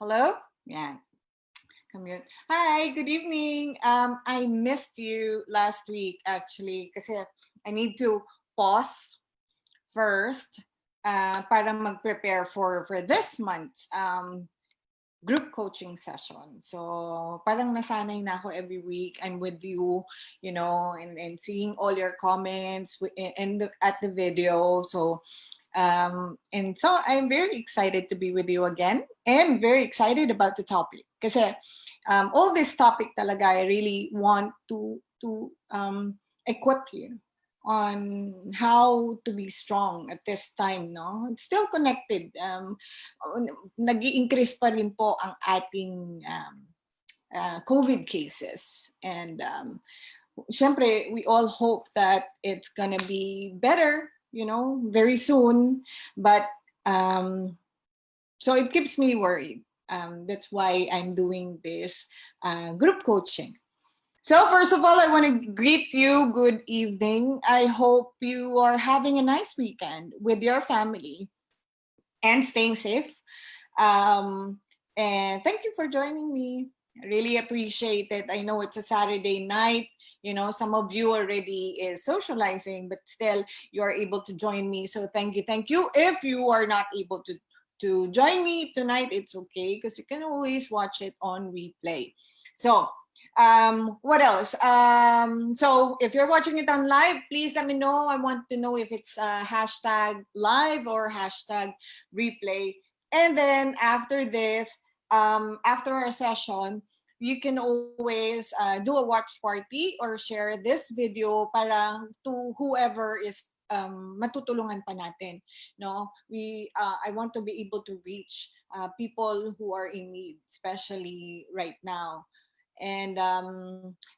Hello? Yeah, commute. Hi, good evening. I missed you last week actually kasi I need to pause first para mag-prepare for this month's group coaching session. So parang nasanay na ako every week. I'm with you, and seeing all your comments at the video. And so I'm very excited to be with you again and very excited about the topic. Kasi all this topic talaga, I really want to equip you on how to be strong at this time, no? It's still connected. Nag-i-increase pa rin po ang ating COVID cases. And syempre, we all hope that it's gonna be better, very soon. But so it keeps me worried. That's why I'm doing this group coaching. So first of all, I want to greet you. Good evening. I hope you are having a nice weekend with your family and staying safe. And thank you for joining me. I really appreciate it. I know it's a Saturday night. Some of you already is socializing, but still you're able to join me. So thank you. Thank you. If you are not able to join me tonight, it's okay because you can always watch it on replay. So what else? So if you're watching it on live, please let me know. I want to know if it's hashtag live or hashtag replay. And then after this, after our session, you can always do a watch party or share this video para to whoever is matutulungan pa natin. No, I want to be able to reach people who are in need, especially right now. And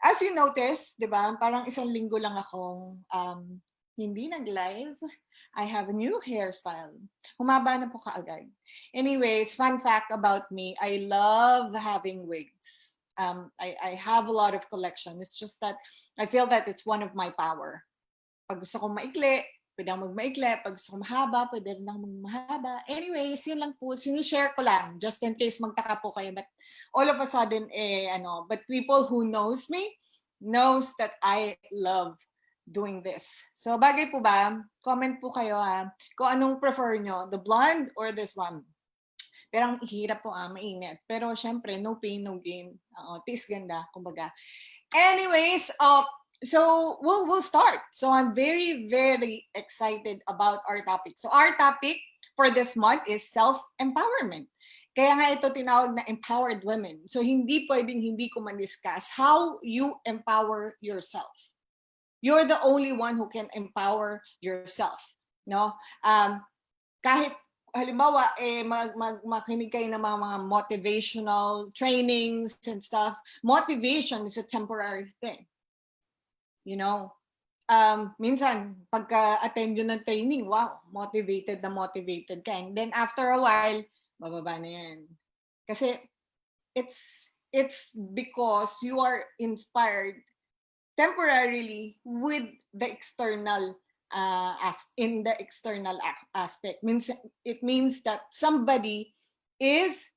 as you notice, di ba, parang isang linggo lang akong hindi nag-live. I have a new hairstyle. Humaba na po kaagad. Anyways, fun fact about me, I love having wigs. I have a lot of collection. It's just that I feel that it's one of my power. Pag gusto kong maikli, pwede akong magmaikli. Pag gusto kong mahaba, pwede rin akong magmahaba. Anyways, yun lang po. Sinishare ko lang, just in case magtaka po kayo. But all of a sudden, but people who knows me, knows that I love doing this. So, bagay po ba? Comment po kayo kung anong prefer nyo, the blonde or this one. Pero ang hirap po mainit. Pero syempre, no pain, no gain. Taste ganda, kumbaga. Anyways, so we'll start. So I'm very, very excited about our topic. So our topic for this month is self-empowerment. Kaya nga ito tinawag na empowered women. So hindi pwedeng hindi ko man-discuss how you empower yourself. You're the only one who can empower yourself. No? Kahit halimbawa, makinig kayo ng mga motivational trainings and stuff, motivation is a temporary thing. Minsan, pagka-attend yun ng training, wow, motivated ka. And then after a while, bababa na yan. Kasi it's because you are inspired temporarily with the external in the external aspect. It means that somebody is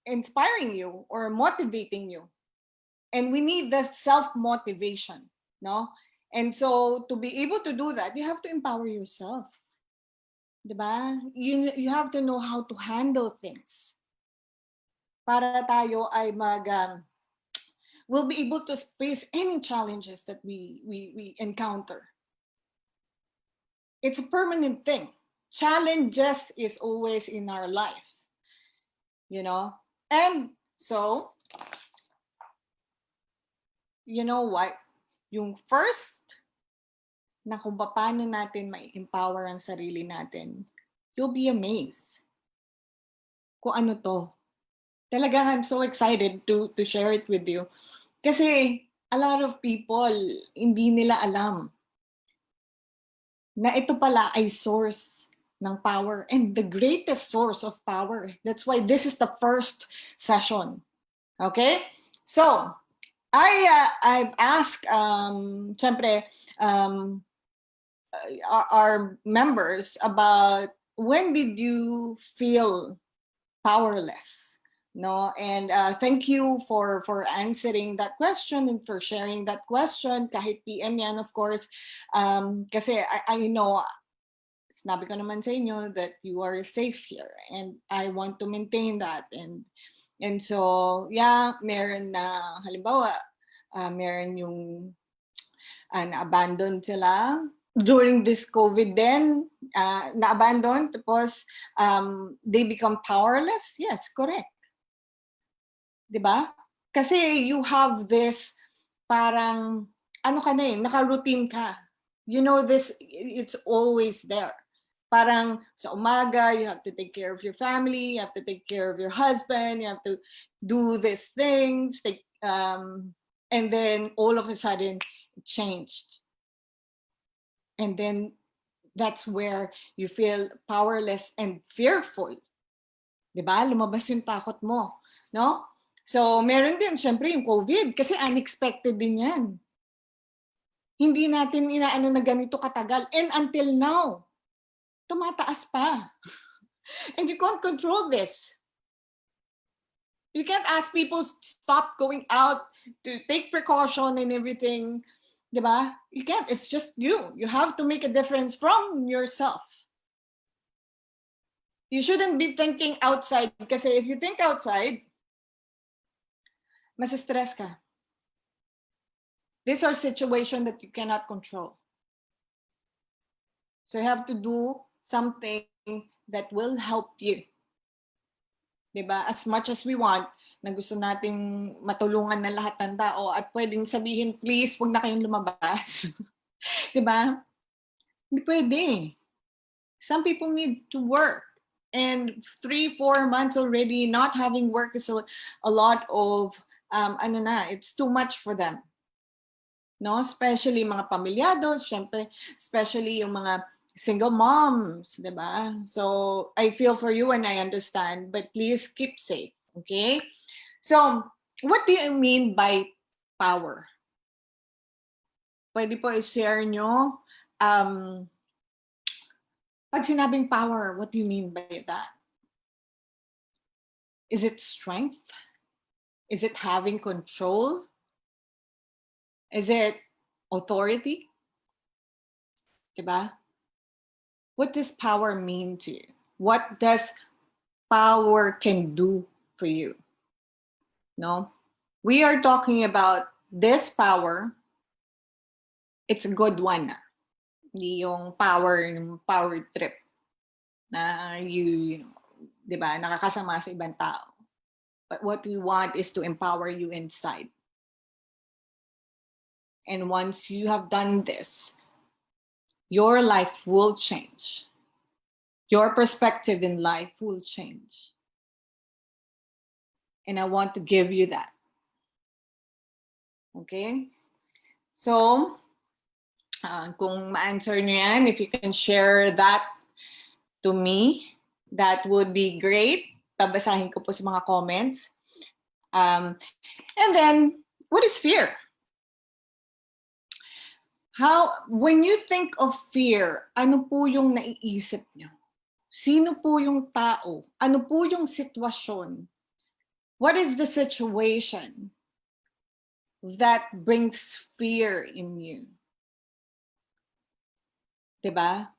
inspiring you or motivating you. And we need the self-motivation, no? And so to be able to do that, you have to empower yourself. Diba? You have to know how to handle things. Para tayo ay we'll be able to face any challenges that we encounter. It's a permanent thing. Challenges is always in our life. And so, you know what? Yung first na kung paano natin ma-empower ang sarili natin, you'll be amazed kung ano to. Talagang I'm so excited to share it with you. Kasi a lot of people, hindi nila alam na ito pala ay source ng power and the greatest source of power. That's why this is the first session. Okay? So, I've asked, syempre, our members about when did you feel powerless? No, and thank you for answering that question and for sharing that question kahit PM yan, of course. Kasi I know, sinabi ko naman sa inyo that you are safe here and I want to maintain that. And so yeah, meron na halimbawa meron yung na-abandon sila during this COVID then, na-abandon, tapos they become powerless. Yes, correct. Diba? Kasi you have this parang, ano ka na naka-routine ka. You know this, it's always there. Parang sa umaga, you have to take care of your family, you have to take care of your husband, you have to do these things, and then all of a sudden, it changed. And then that's where you feel powerless and fearful. Diba? Lumabas yung takot mo. No? So, meron din, syempre, yung COVID, kasi unexpected din yan. Hindi natin inaano na ganito katagal. And until now, tumataas pa. And you can't control this. You can't ask people to stop going out, to take precaution and everything. Diba? You can't. It's just you. You have to make a difference from yourself. You shouldn't be thinking outside, kasi if you think outside, masistress ka. These are situations that you cannot control. So you have to do something that will help you. Diba? As much as we want, na gusto nating matulungan na lahat ng tao at pwedeng sabihin, please, huwag na kayong lumabas. Diba? Hindi pwede. Some people need to work. And 3-4 months already not having work is a lot of, it's too much for them. No, especially mga pamilyados, syempre, especially yung mga single moms, diba? So I feel for you and I understand, but please keep safe, okay? So what do you mean by power? Pwede po i-share nyo, pag sinabing power, what do you mean by that? Is it strength? Is it having control? Is it authority? Diba? What does power mean to you? What does power can do for you? No? We are talking about this power. It's a good one. Hindi yung power trip na you, diba, nakakasama sa ibang tao. But what we want is to empower you inside. And once you have done this, your life will change. Your perspective in life will change. And I want to give you that. Okay? So, kung ma-answer nyo yan, if you can share that to me, that would be great. Babasahin ko po sa mga comments. And then, what is fear? When you think of fear, ano po yung naiisip nyo? Sino po yung tao? Ano po yung sitwasyon? What is the situation that brings fear in you? Diba?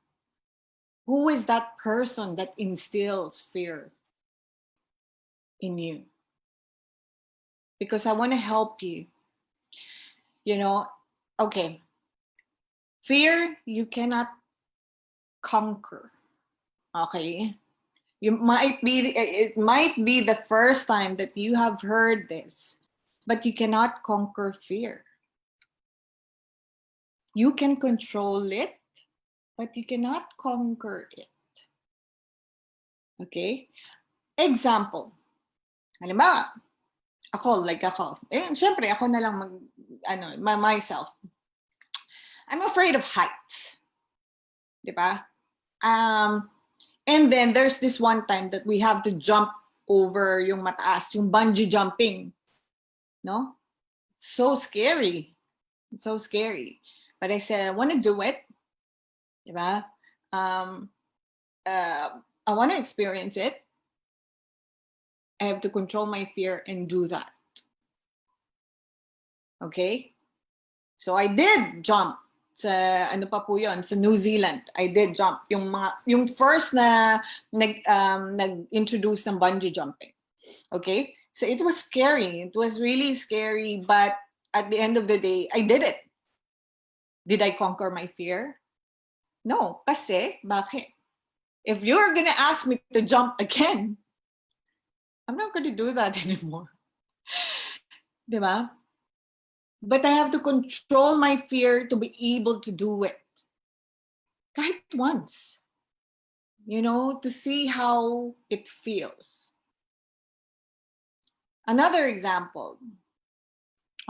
Who is that person that instills fear in you? Because I want to help you. You know, okay. Fear, you cannot conquer. Okay? It might be the first time that you have heard this, but you cannot conquer fear. You can control it, but you cannot conquer it. Okay? Example. Halimbawa, ako. Syempre, ako na lang myself. I'm afraid of heights. Diba? And then there's this one time that we have to jump over yung mataas, yung bungee jumping. No? So scary. It's so scary. But I said, I want to do it. Diba? I want to experience it. I have to control my fear and do that. Okay? So I did jump sa ano pa po 'yon, sa New Zealand. I did jump yung first na nag-introduce ng bungee jumping. Okay? So it was scary. It was really scary, but at the end of the day, I did it. Did I conquer my fear? No, kasi bakit? If you're gonna ask me to jump again, I'm not gonna do that anymore. Diba? But I have to control my fear to be able to do it. Kahit once. You know, to see how it feels. Another example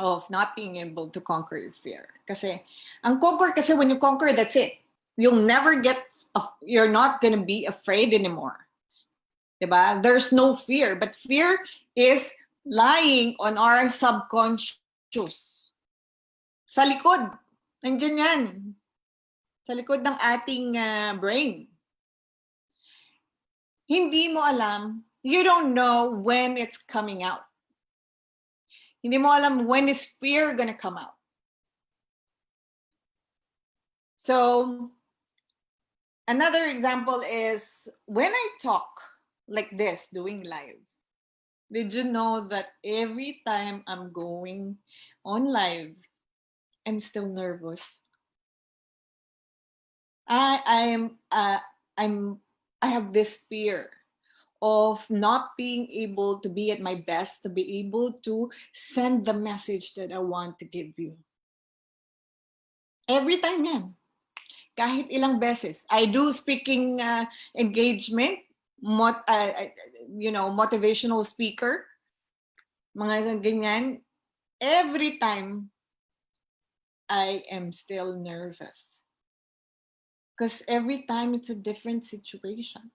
of not being able to conquer your fear. Kasi, ang conquer kasi when you conquer, that's it. You'll never you're not gonna be afraid anymore. Diba? There's no fear, but fear is lying on our subconscious. Sa likod, nandiyan yan. Sa likod ng ating brain. Hindi mo alam, you don't know when it's coming out. Hindi mo alam when is fear gonna come out. So, another example is when I talk like this, doing live. Did you know that every time I'm going on live, I'm still nervous? I have this fear of not being able to be at my best, to be able to send the message that I want to give you. Every time yan. Kahit ilang beses. I do speaking engagement, motivational speaker, mga ganyan. Every time, I am still nervous. Because every time it's a different situation.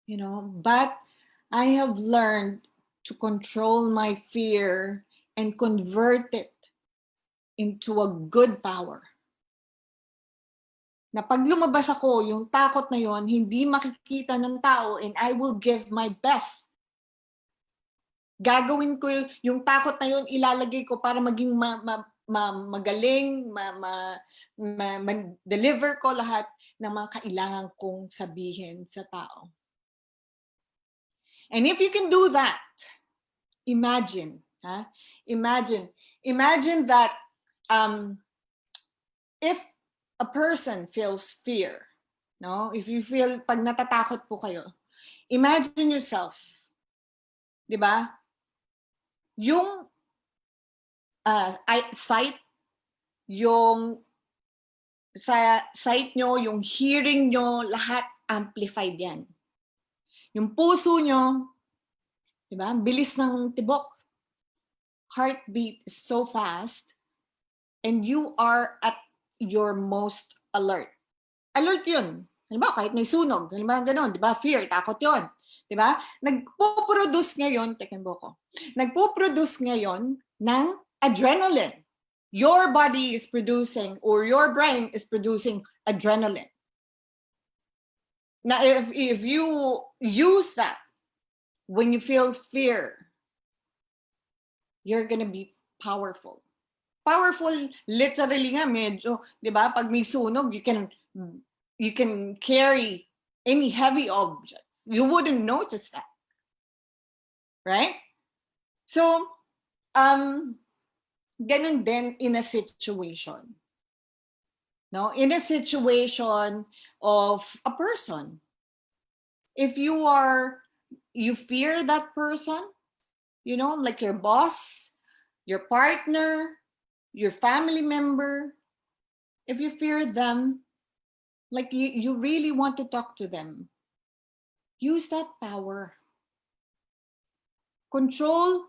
You know, but I have learned to control my fear and convert it into a good power. Na pag lumabas ako, yung takot na yon hindi makikita ng tao and I will give my best. Gagawin ko yung takot na yon, ilalagay ko para maging magaling, deliver ko lahat ng mga kailangan kong sabihin sa tao. And if you can do that, imagine that if a person feels fear, no? If you feel, pag natatakot po kayo, imagine yourself, di ba? Yung sight, yung sa sight nyo, yung hearing nyo, lahat amplified yan. Yung puso nyo, di ba? Bilis ng tibok. Heartbeat is so fast and you are at your most alert. Alert yun. Halimbawa, kahit may sunog, halimbawa ganon, di ba? Fear, takot yun. Di ba? Nagpo-produce ngayon ng adrenaline. Your body is producing, or your brain is producing adrenaline. Now, if you use that when you feel fear, you're gonna be powerful. Powerful, literally nga medyo, di ba? Pag may sunog, you can carry any heavy objects. You wouldn't notice that, right? So, ganun din in a situation. No, in a situation of a person, if you fear that person, you know, like your boss, your partner, your family member, if you fear them, like you really want to talk to them, use that power. Control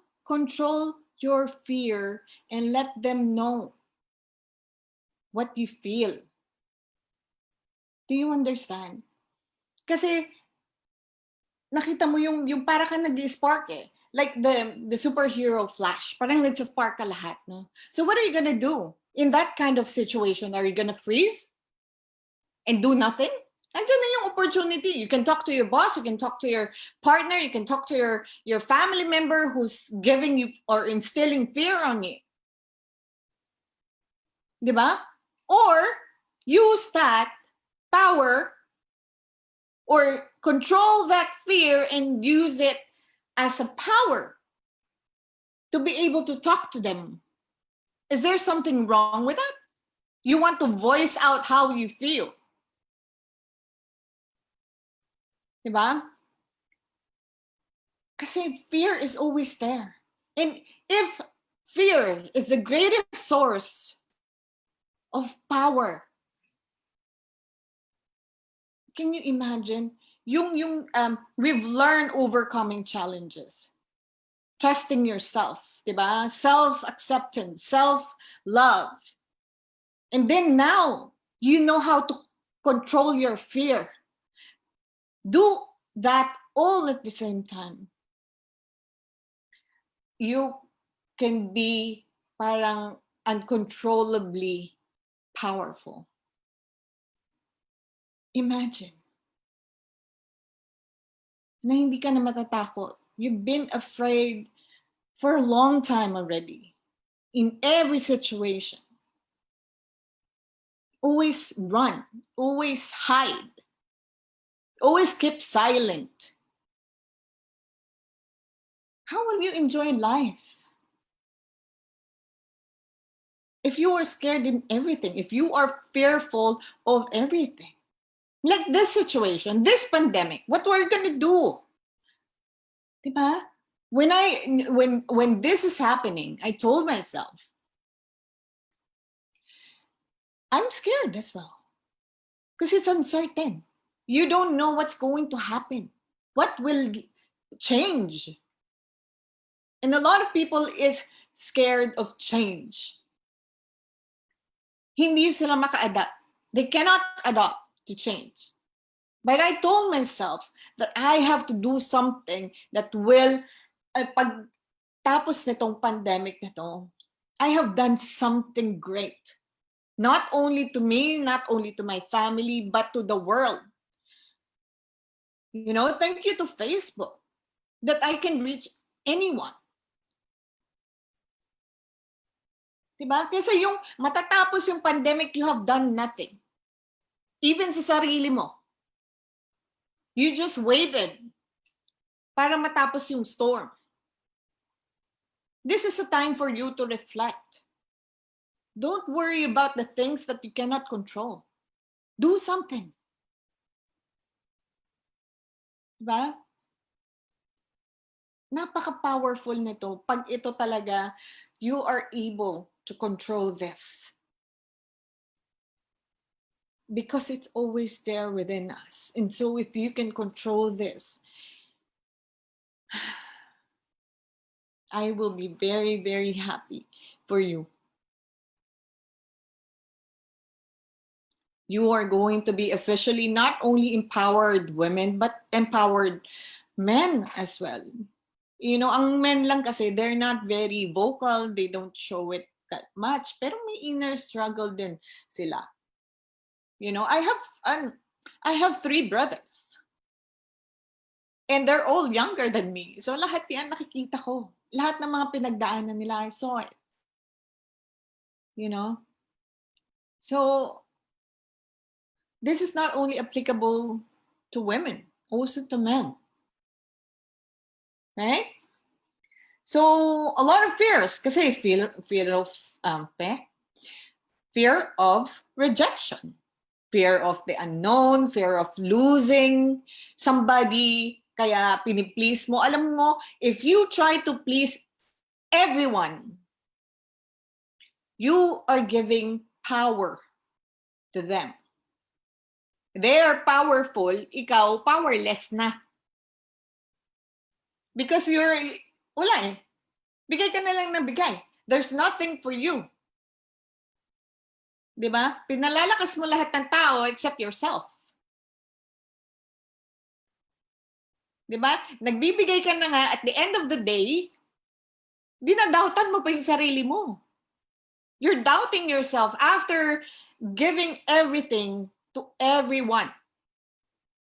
your fear and let them know what you feel. Do you understand? Kasi nakita mo yung para ka nag-spark eh. Like the superhero Flash. Parang nag-spark ka lahat, no? So what are you gonna do? In that kind of situation, are you gonna freeze and do nothing? Andiyan na yung opportunity. You can talk to your boss, you can talk to your partner, you can talk to your family member who's giving you or instilling fear on you. Diba? Or use that power or control that fear and use it as a power to be able to talk to them. Is there something wrong with that? You want to voice out how you feel. Diba? Kasi fear is always there. And if fear is the greatest source of power, can you imagine? We've learned overcoming challenges. Trusting yourself, diba? Self-acceptance, self-love. And then now, you know how to control your fear. Do that all at the same time. You can be parang uncontrollably powerful. Imagine na hindi ka na matatakot. You've been afraid for a long time already in every situation. Always run, always hide, always keep silent. How will you enjoy life? If you are scared in everything, if you are fearful of everything, like this situation, this pandemic, what we're gonna do? Diba? When this is happening, I told myself, I'm scared as well. Because it's uncertain. You don't know what's going to happen. What will change? And a lot of people is scared of change. Hindi sila maka-adapt. They cannot adapt to change. But I told myself that I have to do something that will, pag tapos nitong pandemic na to, I have done something great. Not only to me, not only to my family, but to the world. You know, thank you to Facebook that I can reach anyone. Diba? Kasi yung matatapos yung pandemic, you have done nothing. Even sa sarili mo. You just waited para matapos yung storm. This is a time for you to reflect. Don't worry about the things that you cannot control. Do something. Diba? Napaka-powerful nito. Pag ito talaga, you are able to control this. Because it's always there within us. And so if you can control this, I will be very, very happy for you. You are going to be officially not only empowered women, but empowered men as well. You know, ang men lang kasi, they're not very vocal, they don't show it that much, pero may inner struggle din sila. You know, I have 3 brothers. And they're all younger than me. So lahat yan nakikita ko. Lahat ng mga pinagdaanan nila, I saw it. You know? So, this is not only applicable to women, also to men. Right? So, a lot of fears. Kasi fear of rejection. Fear of the unknown, fear of losing somebody, kaya piniplease mo. Alam mo, if you try to please everyone, you are giving power to them. They are powerful, ikaw powerless na. Because wala eh. Bigay ka na lang ng bigay. There's nothing for you. Diba? Pinalalakas mo lahat ng tao except yourself. Diba? Nagbibigay ka na nga, at the end of the day, dinadautan mo pa yung sarili mo. You're doubting yourself after giving everything to everyone.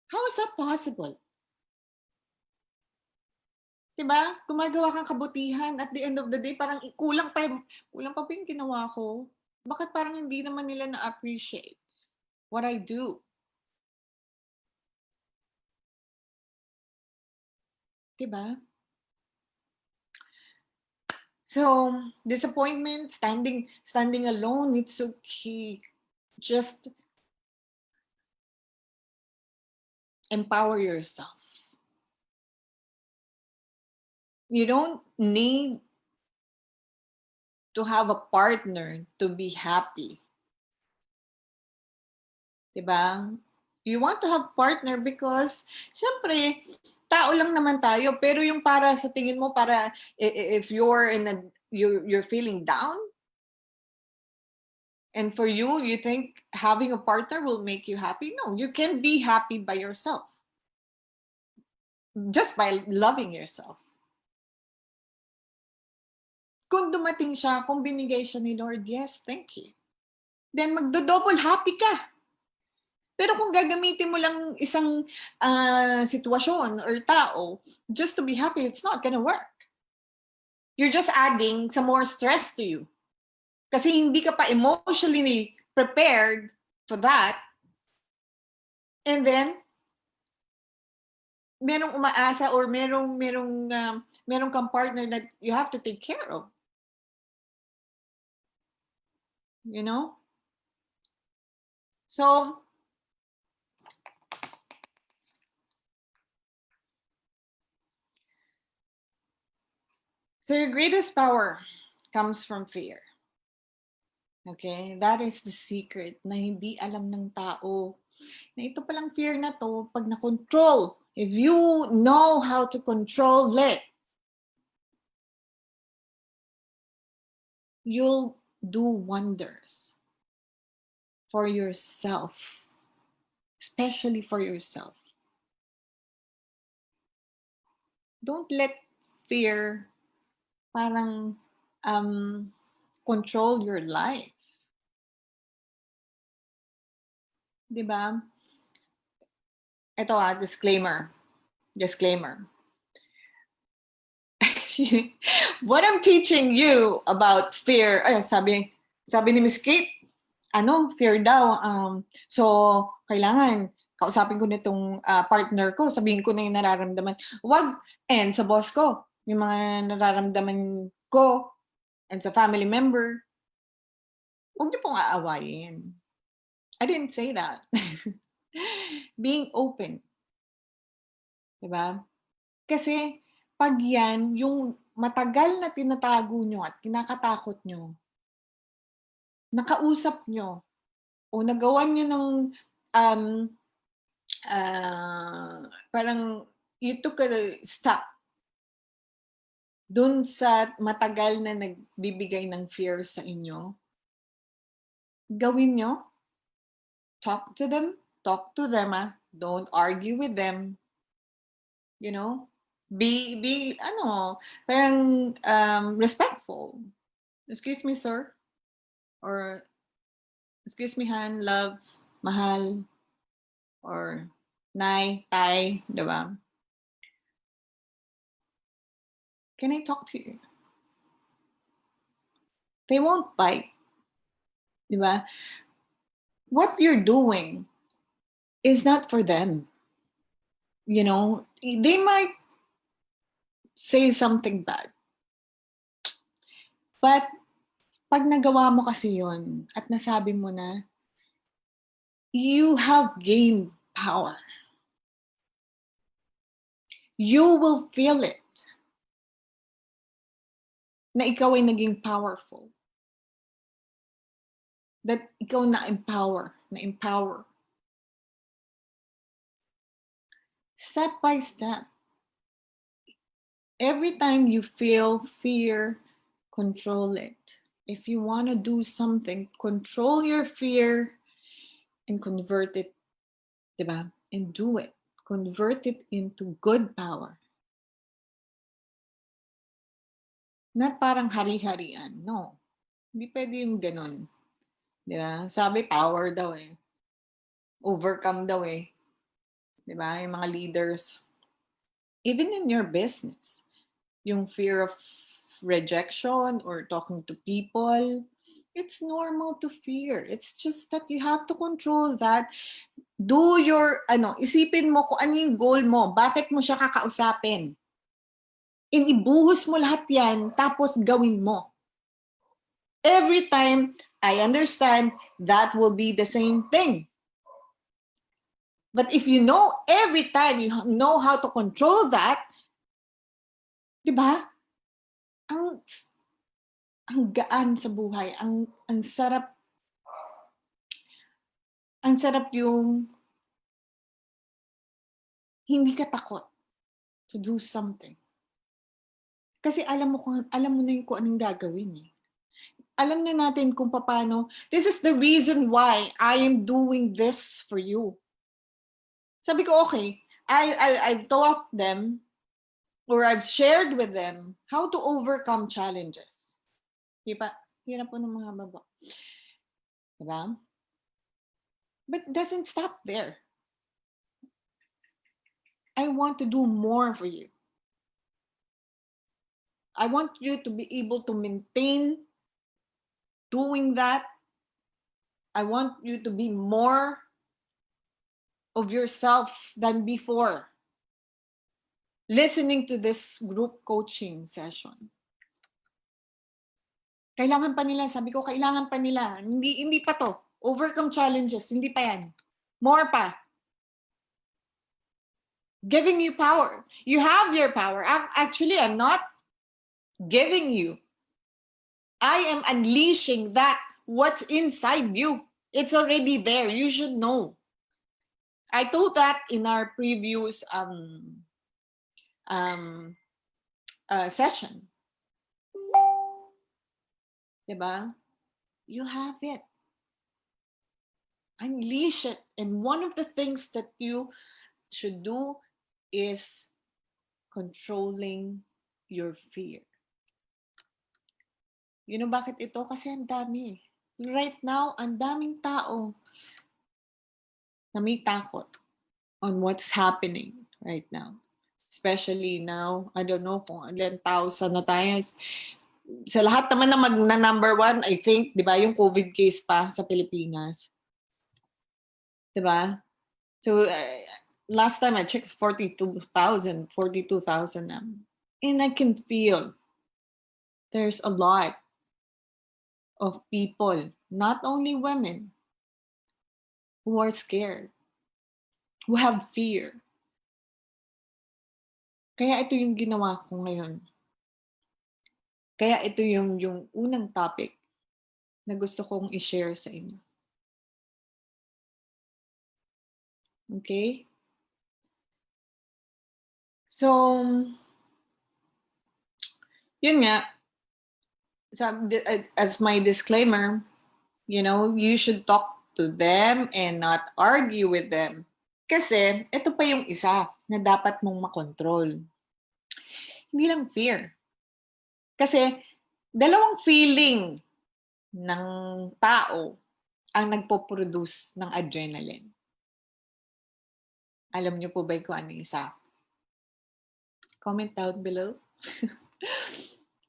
How is that possible? Diba? Gumagawa kang kabutihan, at the end of the day, parang kulang pa yung ginawa ko. Bakit parang hindi naman nila na-appreciate what I do? Diba? So, disappointment, standing alone, it's okay. Just empower yourself. You don't need to have a partner to be happy. Diba? You want to have partner because, syempre, tao lang naman tayo, pero yung para sa tingin mo, para if you're you're feeling down, and for you, you think having a partner will make you happy? No, you can be happy by yourself. Just by loving yourself. Kung dumating siya, kung binigay siya ni Lord, yes, thank you. Then magdo-double happy ka. Pero kung gagamitin mo lang isang sitwasyon or tao just to be happy, it's not gonna work. You're just adding some more stress to you. Kasi hindi ka pa emotionally prepared for that. And then, merong umaasa or merong kang partner that you have to take care of. You know? So, your greatest power comes from fear. Okay? That is the secret na hindi alam ng tao. Na ito palang fear na to, pag na-control, if you know how to control it, you'll do wonders for yourself, especially for yourself. Don't let fear parang control your life. Diba? Ito disclaimer. What I'm teaching you about fear, sabi ni Miss Kate, fear daw. So, kailangan kausapin ko nitong partner ko, sabihin ko na yung nararamdaman. Wag, and sa boss ko, yung mga nararamdaman ko, and sa family member, wag niyo pong aawayin. I didn't say that. Being open. Diba? Kasi, pag yan, yung matagal na tinatago nyo at kinakatakot nyo, nakausap nyo, o nagawan nyo ng parang you took a step dun sa matagal na nagbibigay ng fear sa inyo, gawin nyo, talk to them, don't argue with them, you know, be parang respectful. Excuse me, sir, or excuse me, Han, love, mahal, or nay, tay, diba? Can I talk to you? They won't bite. Diba? What you're doing is not for them. You know, they might say something bad. But pag nagawa mo kasi yun at nasabi mo na, you have gained power. You will feel it na ikaw ay naging powerful. That ikaw na-empower. Step by step. Every time you feel fear, control it. If you want to do something, control your fear and convert it, diba? And do it. Convert it into good power. Not parang hari-harian. No. Hindi pwede yung ganun. Diba? Sabi, power daw eh. Overcome daw eh. di ba? Yung mga leaders, even in your business, yung fear of rejection or talking to people, it's normal to fear. It's just that you have to control that. Do your, isipin mo kung ano yung goal mo. Bakit mo siya kakausapin? Inibuhos mo lahat yan, tapos gawin mo. Every time, I understand that will be the same thing. But if you know every time you know how to control that, di ba? Ang gaan sa buhay, ang sarap yung hindi ka takot to do something. Kasi alam mo na yung kung anong gagawin eh. Alam na natin kung paano. This is the reason why I am doing this for you. Sabi ko, okay, I've taught them or I've shared with them how to overcome challenges. Diba? Hirap po ng mga baba. Diba? But it doesn't stop there. I want to do more for you. I want you to be able to maintain doing that. I want you to be more of yourself than before. Listening to this group coaching session. Kailangan pa nila, sabi ko, kailangan pa nila. Hindi pa to. Overcome challenges, hindi pa yan. More pa. Giving you power. You have your power. Actually, I'm not giving you. I am unleashing that what's inside you. It's already there. You should know. I told that in our previous session. Diba? You have it. Unleash it. And one of the things that you should do is controlling your fear. You know bakit ito? Kasi ang dami. Right now, ang daming tao na may takot on what's happening right now. Especially now, I don't know kung ilan thousand na tayo. Sa lahat naman na number one, I think, di ba, yung COVID case pa sa Pilipinas. Di ba? So, last time I checked, 42,000 na. And I can feel there's a lot of people, not only women, who are scared, who have fear. Kaya ito yung ginawa ko ngayon. Kaya ito yung unang topic na gusto kong i-share sa inyo. Okay? So, yun nga, as my disclaimer, you should talk to them and not argue with them. Kasi, ito pa yung isa na dapat mong makontrol. Hindi lang fear. Kasi, dalawang feeling ng tao ang nagpo-produce ng adrenaline. Alam niyo po ba kung ano isa? Comment down below.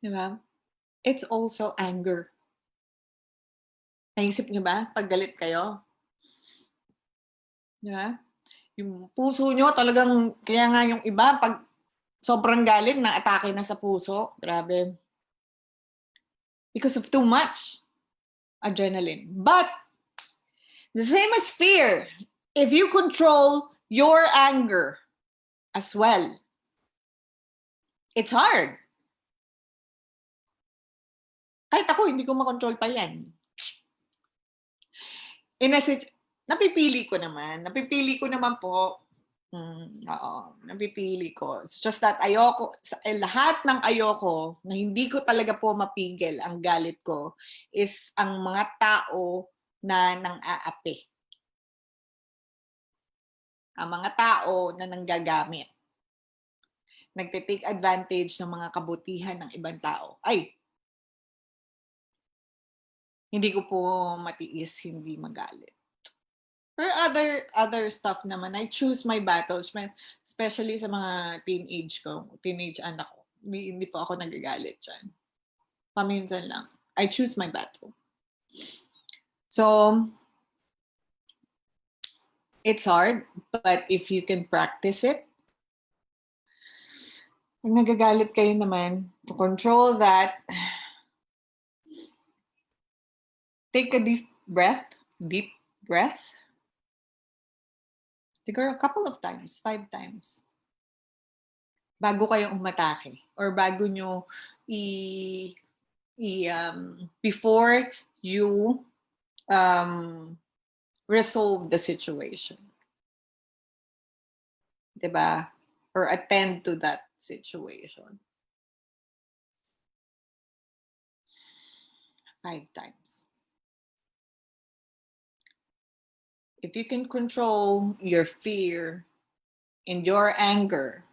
Diba? It's also anger. Naisip niyo ba? Pag galit kayo? Diba? Yung puso nyo talagang, kaya nga yung iba, pag sobrang galit, na-atake na sa puso. Grabe. Because of too much adrenaline. But, the same as fear, if you control your anger as well, it's hard. Kahit ako, hindi ko makontrol pa yan. Napipili ko naman po. Oo, napipili ko. It's just that ayoko, lahat ng ayoko, na hindi ko talaga po mapigil ang galit ko, is ang mga tao na nang-aapi. Ang mga tao na nanggagamit. Nagte-take advantage ng mga kabutihan ng ibang tao. Ay, hindi ko po matiis hindi magalit. Or other stuff naman. I choose my battles, especially sa mga teenage anak ko. Hindi po ako nagagalit dyan. Paminsan lang. I choose my battle. So, it's hard, but if you can practice it, pag nagagalit kayo naman, to control that, take a deep breath, siguro a couple of times, 5 times, bago kayo umatake, or bago nyo before you resolve the situation. Diba? Or attend to that situation. 5 times. If you can control your fear and your anger,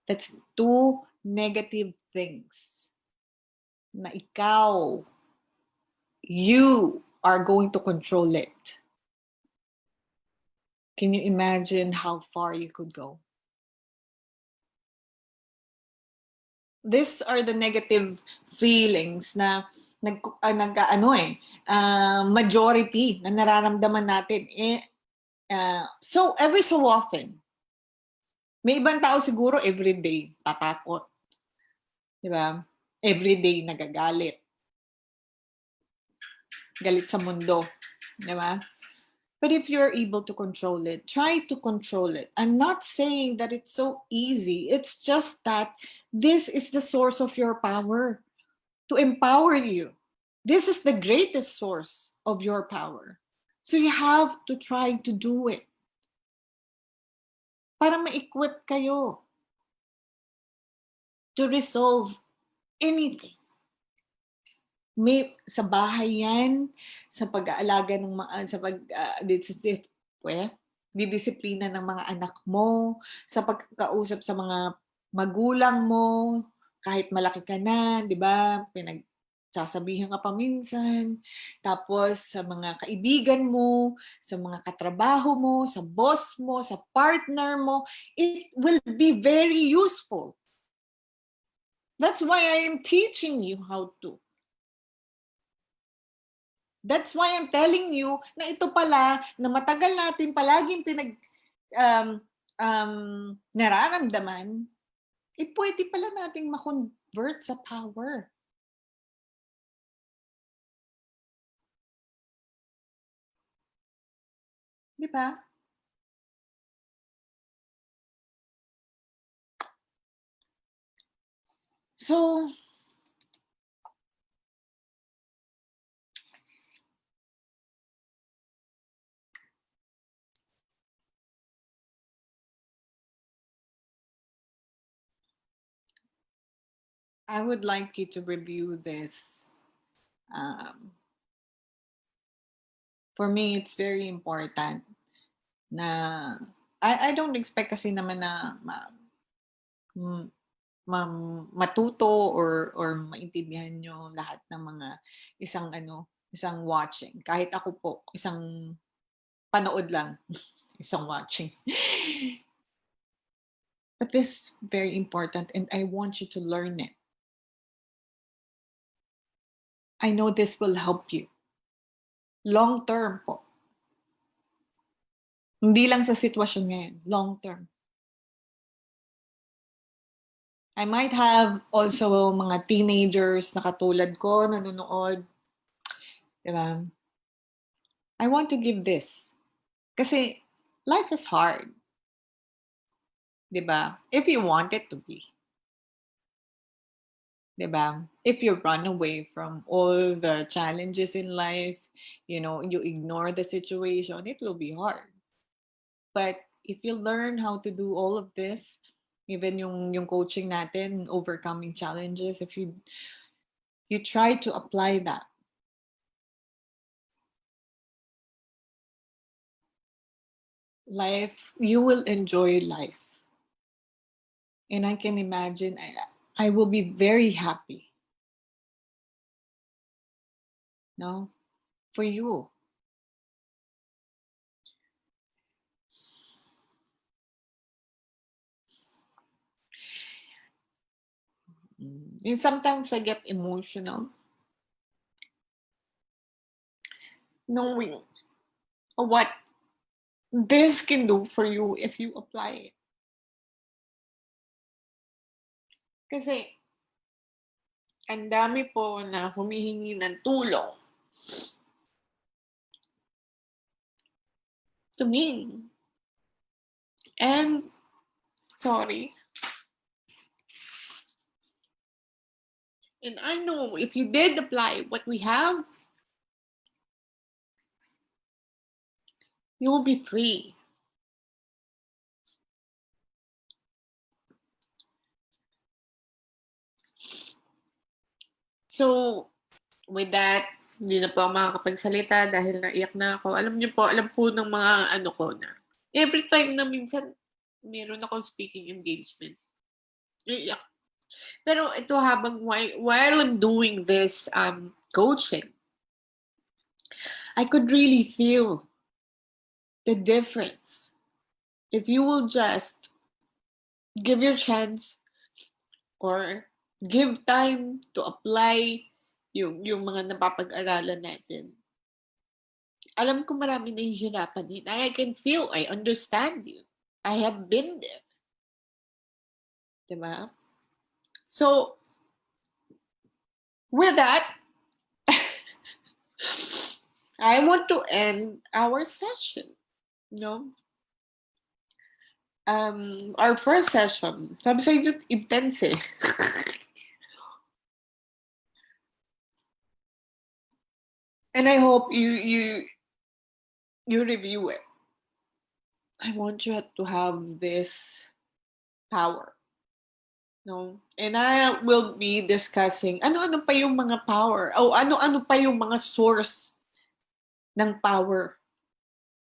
that's 2 negative things na ikaw, you are going to control it. Can you imagine how far you could go? These are the negative feelings na majority na nararamdaman natin. So every so often, may ibang tao siguro everyday tatakot. Di ba? Everyday nagagalit. Galit sa mundo. Di ba? But if you're able to control it, try to control it. I'm not saying that it's so easy. It's just that this is the source of your power, to empower you. This is the greatest source of your power. So you have to try to do it. Para ma-equip kayo to resolve anything. May sa bahay yan, sa pag-aalaga ng didisiplina ng mga anak mo, sa pagkakausap sa mga magulang mo, kahit malaki ka na, di ba? Pinagsasabihan ka pa minsan. Tapos sa mga kaibigan mo, sa mga katrabaho mo, sa boss mo, sa partner mo, it will be very useful. That's why I am teaching you how to. That's why I'm telling you na ito pala, na matagal natin palaging nararamdaman, pwede pala nating ma-convert sa power. Di ba? So, I would like you to review this. For me, it's very important na I don't expect kasi naman na matuto or maintindihan nyo lahat ng mga isang watching. Kahit ako po, isang panood lang, isang watching. But this is very important and I want you to learn it. I know this will help you. Long term po. Hindi lang sa sitwasyon ngayon, long term. I might have also mga teenagers na katulad ko nanonood. Diba? I want to give this. Kasi life is hard. Diba? If you want it to be. Diba? If you run away from all the challenges in life, you ignore the situation, it will be hard. But if you learn how to do all of this, even yung coaching natin, overcoming challenges, if you try to apply that, you will enjoy life. And I can imagine I will be very happy. No? For you. And sometimes I get emotional knowing what this can do for you if you apply it. Kasi ang dami po na humihingi ng tulong to me. And, sorry. And I know if you did apply what we have, you will be free. So, with that, hindi na po ako makakapagsalita dahil naiyak na ako. Alam niyo po, alam po ng mga ano ko na every time na minsan meron akong speaking engagement, iiyak. Pero ito habang while I'm doing this coaching, I could really feel the difference. If you will just give your chance or give time to apply yung mga napapag-aralan natin. Alam ko marami nahihirapan din. I can feel, I understand you. I have been there. Diba? So, with that, I want to end our session. No? Our first session, sabi sa inyo, intense eh. And I hope you review it. I want you to have this power. No? And I will be discussing ano-ano pa yung mga power o ano-ano pa yung mga source ng power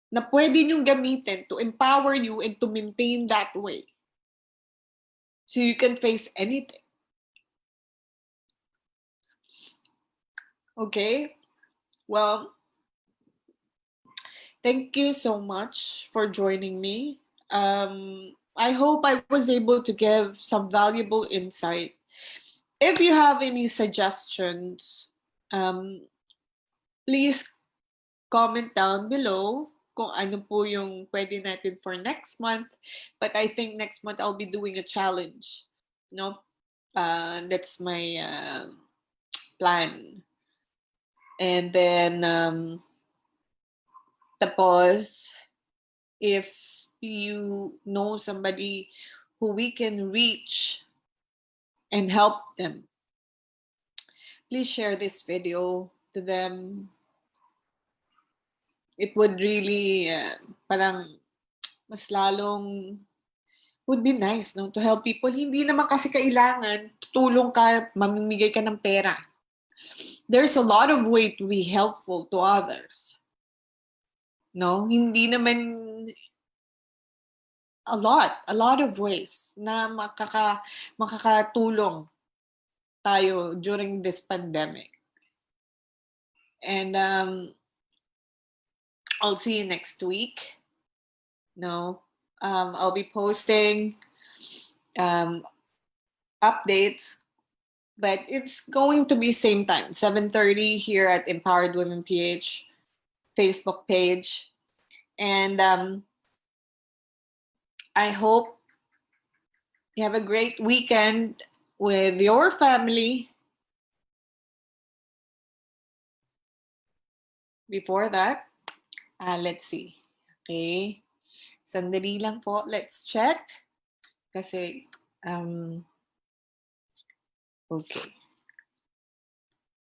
na pwede niyong gamitin to empower you and to maintain that way. So you can face anything. Okay? Well, thank you so much for joining me. I hope I was able to give some valuable insight. If you have any suggestions, please comment down below kung ano po yung pwede natin for next month. But I think next month I'll be doing a challenge. No? That's my plan. And then, tapos, if you know somebody who we can reach and help them, please share this video to them. It would really, parang, mas lalong, would be nice, no? To help people. Hindi naman kasi kailangan, tutulong ka, mamimigay ka ng pera. There's a lot of way to be helpful to others. No? Hindi naman a lot of ways na makakatulong tayo during this pandemic. And I'll see you next week. No, I'll be posting updates, but it's going to be same time, 7:30 here at Empowered Women PH Facebook page. And I hope you have a great weekend with your family. Before that, let's see. Okay. Sandali lang po. Let's check. Kasi, okay.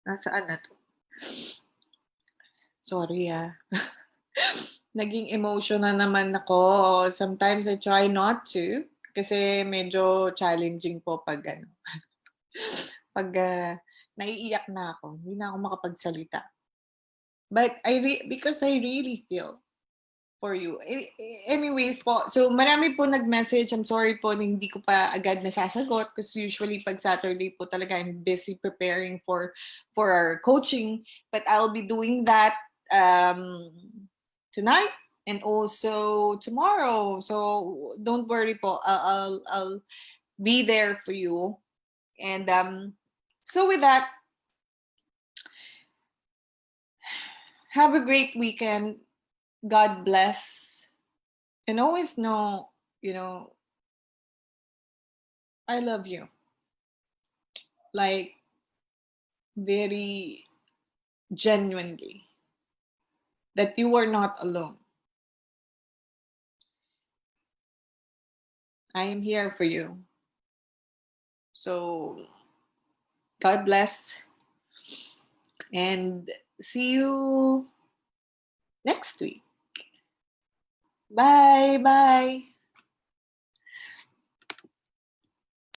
Nasaan na to? Sorry Naging emotional naman ako. Sometimes I try not to. Kasi medyo challenging po pag pag naiiyak na ako. Hindi na ako makapagsalita. But because I really feel for you. Anyways po, so marami po nag-message. I'm sorry po na hindi ko pa agad nasasagot because usually pag Saturday po talaga I'm busy preparing for our coaching. But I'll be doing that tonight and also tomorrow. So don't worry po. I'll be there for you. And so with that, have a great weekend. God bless. And always know, I love you. Like, very genuinely. That you are not alone. I am here for you. So, God bless. And see you next week. Bye. Bye.